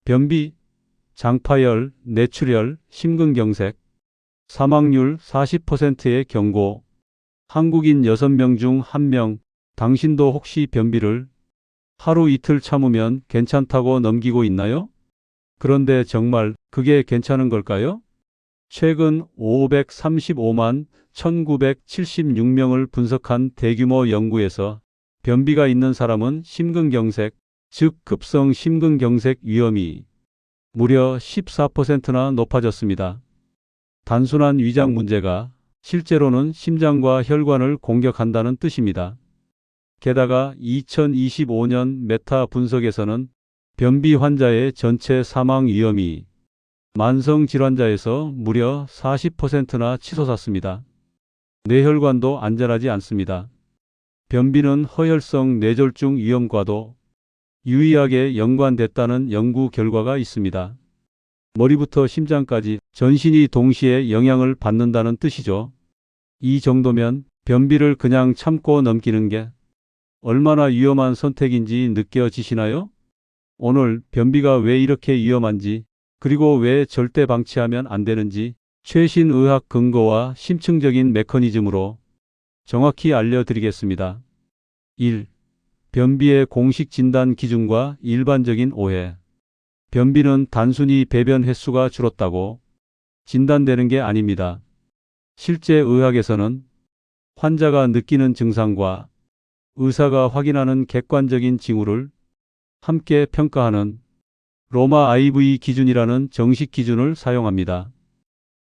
변비, 장파열, 뇌출혈, 심근경색, 사망률 40%의 경고. 한국인 6명 중 1명, 당신도 혹시 변비를 하루 이틀 참으면 괜찮다고 넘기고 있나요? 그런데 정말 그게 괜찮은 걸까요? 최근 535만 1976명을 분석한 대규모 연구에서 변비가 있는 사람은 심근경색, 즉 급성 심근경색 위험이 무려 14%나 높아졌습니다. 단순한 위장 문제가 실제로는 심장과 혈관을 공격한다는 뜻입니다. 게다가 2025년 메타 분석에서는 변비 환자의 전체 사망 위험이 만성 질환자에서 무려 40%나 치솟았습니다. 뇌혈관도 안전하지 않습니다. 변비는 허혈성 뇌졸중 위험과도 유의하게 연관됐다는 연구 결과가 있습니다. 머리부터 심장까지 전신이 동시에 영향을 받는다는 뜻이죠. 이 정도면 변비를 그냥 참고 넘기는 게 얼마나 위험한 선택인지 느껴지시나요? 오늘 변비가 왜 이렇게 위험한지, 그리고 왜 절대 방치하면 안 되는지 최신 의학 근거와 심층적인 메커니즘으로 정확히 알려드리겠습니다. 1. 변비의 공식 진단 기준과 일반적인 오해. 변비는 단순히 배변 횟수가 줄었다고 진단되는 게 아닙니다. 실제 의학에서는 환자가 느끼는 증상과 의사가 확인하는 객관적인 징후를 함께 평가하는 로마 IV 기준이라는 정식 기준을 사용합니다.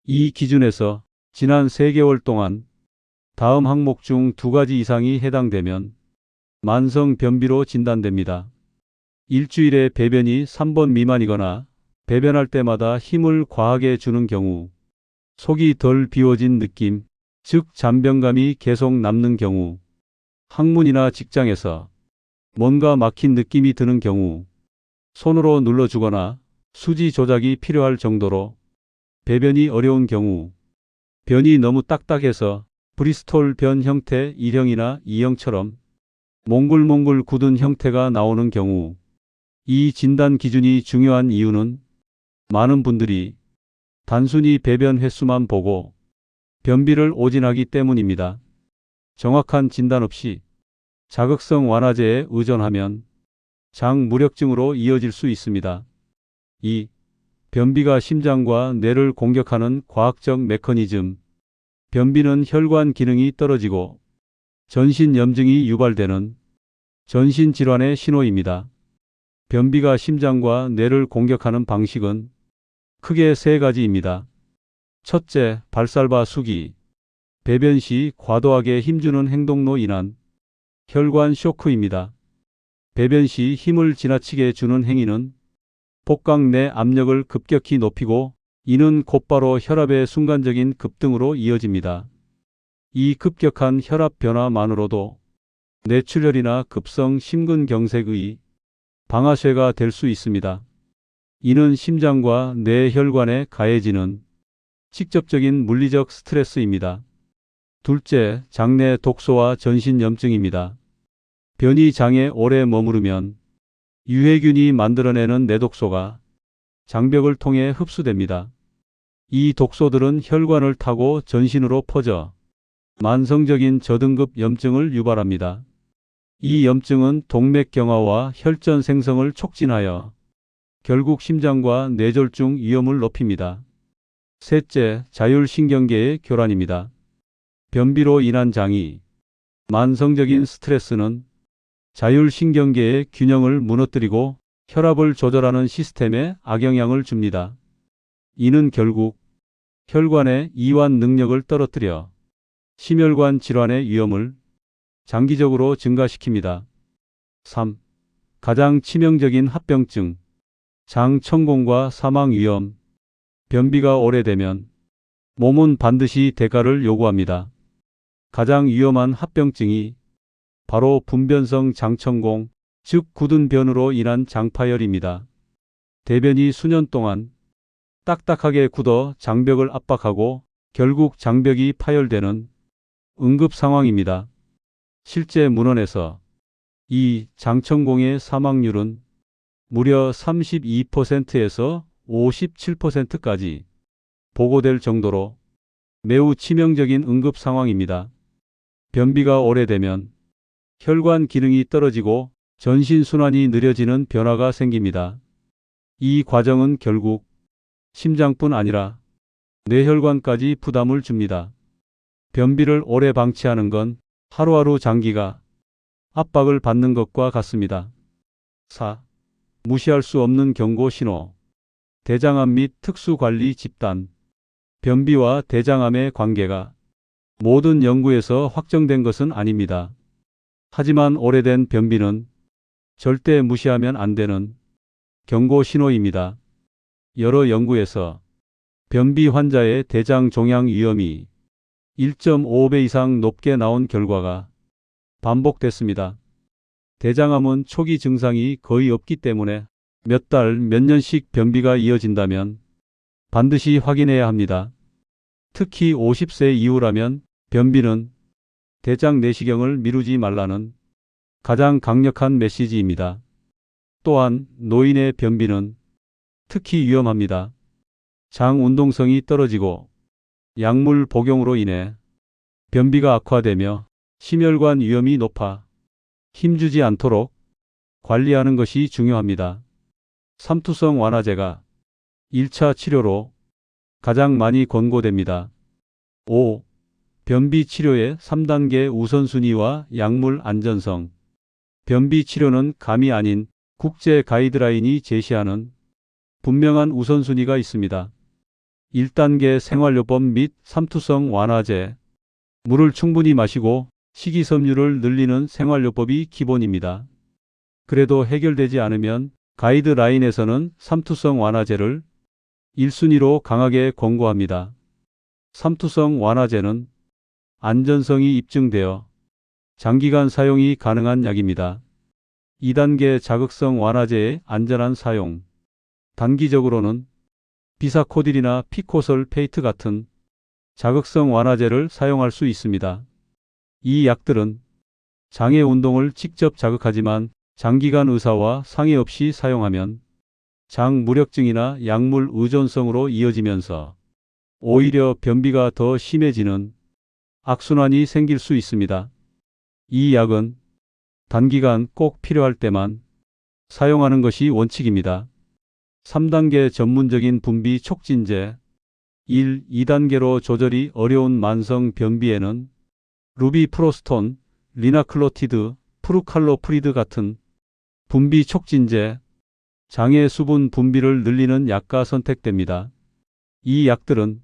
이 기준에서 지난 3개월 동안 다음 항목 중 2가지 이상이 해당되면 만성 변비로 진단됩니다. 일주일에 배변이 3번 미만이거나 배변할 때마다 힘을 과하게 주는 경우, 속이 덜 비워진 느낌, 즉 잔변감이 계속 남는 경우, 학문이나 직장에서 뭔가 막힌 느낌이 드는 경우, 손으로 눌러주거나 수지 조작이 필요할 정도로 배변이 어려운 경우, 변이 너무 딱딱해서 브리스톨 변 형태 1형이나 2형처럼 몽글몽글 굳은 형태가 나오는 경우. 이 진단 기준이 중요한 이유는 많은 분들이 단순히 배변 횟수만 보고 변비를 오진하기 때문입니다. 정확한 진단 없이 자극성 완화제에 의존하면 장 무력증으로 이어질 수 있습니다. 2. 변비가 심장과 뇌를 공격하는 과학적 메커니즘. 변비는 혈관 기능이 떨어지고 전신 염증이 유발되는 전신 질환의 신호입니다. 변비가 심장과 뇌를 공격하는 방식은 크게 3가지입니다. 첫째, 발살바 수기. 배변 시 과도하게 힘주는 행동로 인한 혈관 쇼크입니다. 배변 시 힘을 지나치게 주는 행위는 복강 내 압력을 급격히 높이고 이는 곧바로 혈압의 순간적인 급등으로 이어집니다. 이 급격한 혈압 변화만으로도 뇌출혈이나 급성 심근경색의 방아쇠가 될 수 있습니다. 이는 심장과 뇌 혈관에 가해지는 직접적인 물리적 스트레스입니다. 둘째, 장내 독소와 전신 염증입니다. 변이 장에 오래 머무르면 유해균이 만들어내는 내독소가 장벽을 통해 흡수됩니다. 이 독소들은 혈관을 타고 전신으로 퍼져 만성적인 저등급 염증을 유발합니다. 이 염증은 동맥경화와 혈전 생성을 촉진하여 결국 심장과 뇌졸중 위험을 높입니다. 셋째, 자율신경계의 교란입니다. 변비로 인한 장이 만성적인 스트레스는 자율신경계의 균형을 무너뜨리고 혈압을 조절하는 시스템에 악영향을 줍니다. 이는 결국 혈관의 이완 능력을 떨어뜨려 심혈관 질환의 위험을 장기적으로 증가시킵니다. 3. 가장 치명적인 합병증, 장천공과 사망 위험. 변비가 오래되면 몸은 반드시 대가를 요구합니다. 가장 위험한 합병증이 바로 분변성 장천공, 즉 굳은 변으로 인한 장파열입니다. 대변이 수년 동안 딱딱하게 굳어 장벽을 압박하고 결국 장벽이 파열되는 응급 상황입니다. 실제 문헌에서 이 장천공의 사망률은 무려 32%에서 57%까지 보고될 정도로 매우 치명적인 응급 상황입니다. 변비가 오래되면 혈관 기능이 떨어지고 전신순환이 느려지는 변화가 생깁니다. 이 과정은 결국 심장뿐 아니라 뇌혈관까지 부담을 줍니다. 변비를 오래 방치하는 건 하루하루 장기가 압박을 받는 것과 같습니다. 4. 무시할 수 없는 경고 신호. 대장암 및 특수관리 집단. 변비와 대장암의 관계가 모든 연구에서 확정된 것은 아닙니다. 하지만 오래된 변비는 절대 무시하면 안 되는 경고 신호입니다. 여러 연구에서 변비 환자의 대장 종양 위험이 1.5배 이상 높게 나온 결과가 반복됐습니다. 대장암은 초기 증상이 거의 없기 때문에 몇 달, 몇 년씩 변비가 이어진다면 반드시 확인해야 합니다. 특히 50세 이후라면 변비는 대장 내시경을 미루지 말라는 가장 강력한 메시지입니다. 또한 노인의 변비는 특히 위험합니다. 장 운동성이 떨어지고 약물 복용으로 인해 변비가 악화되며 심혈관 위험이 높아 힘주지 않도록 관리하는 것이 중요합니다. 삼투성 완화제가 1차 치료로 가장 많이 권고됩니다. 5. 변비 치료의 3단계 우선순위와 약물 안전성. 변비 치료는 감이 아닌 국제 가이드라인이 제시하는 분명한 우선순위가 있습니다. 1단계 생활요법 및 삼투성 완화제. 물을 충분히 마시고 식이섬유를 늘리는 생활요법이 기본입니다. 그래도 해결되지 않으면 가이드라인에서는 삼투성 완화제를 1순위로 강하게 권고합니다. 삼투성 완화제는 안전성이 입증되어 장기간 사용이 가능한 약입니다. 2단계 자극성 완화제의 안전한 사용. 단기적으로는 비사코딜이나 피코설페이트 같은 자극성 완화제를 사용할 수 있습니다. 이 약들은 장의 운동을 직접 자극하지만 장기간 의사와 상의 없이 사용하면 장 무력증이나 약물 의존성으로 이어지면서 오히려 변비가 더 심해지는 악순환이 생길 수 있습니다. 이 약은 단기간 꼭 필요할 때만 사용하는 것이 원칙입니다. 3단계 전문적인 분비 촉진제. 1, 2단계로 조절이 어려운 만성 변비에는 루비프로스톤, 리나클로티드, 프루칼로프리드 같은 분비 촉진제, 장의 수분 분비를 늘리는 약가 선택됩니다. 이 약들은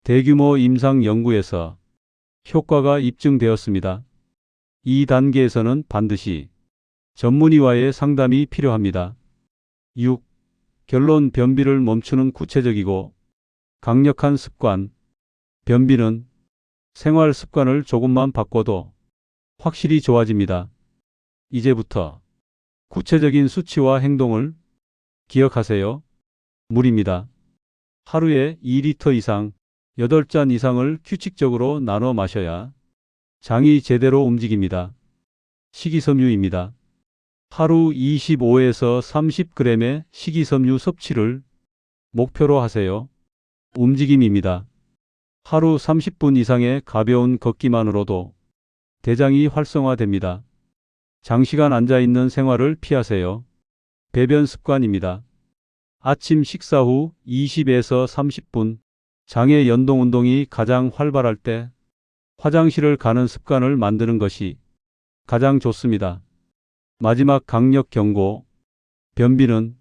대규모 임상 연구에서 효과가 입증되었습니다. 2단계에서는 반드시 전문의와의 상담이 필요합니다. 6. 결론. 변비를 멈추는 구체적이고 강력한 습관. 변비는 생활 습관을 조금만 바꿔도 확실히 좋아집니다. 이제부터 구체적인 수치와 행동을 기억하세요. 물입니다. 하루에 2리터 이상, 8잔 이상을 규칙적으로 나눠 마셔야 장이 제대로 움직입니다. 식이섬유입니다. 하루 25에서 30g의 식이섬유 섭취를 목표로 하세요. 움직임입니다. 하루 30분 이상의 가벼운 걷기만으로도 대장이 활성화됩니다. 장시간 앉아있는 생활을 피하세요. 배변 습관입니다. 아침 식사 후 20에서 30분, 장의 연동 운동이 가장 활발할 때 화장실을 가는 습관을 만드는 것이 가장 좋습니다. 마지막 강력 경고. 변비는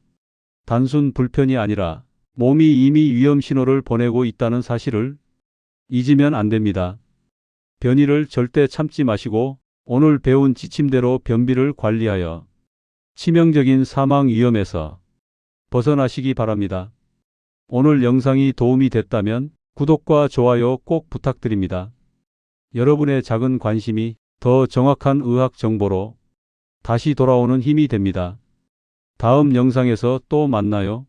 단순 불편이 아니라 몸이 이미 위험 신호를 보내고 있다는 사실을 잊으면 안 됩니다. 변이를 절대 참지 마시고 오늘 배운 지침대로 변비를 관리하여 치명적인 사망 위험에서 벗어나시기 바랍니다. 오늘 영상이 도움이 됐다면 구독과 좋아요 꼭 부탁드립니다. 여러분의 작은 관심이 더 정확한 의학 정보로 다시 돌아오는 힘이 됩니다. 다음 영상에서 또 만나요.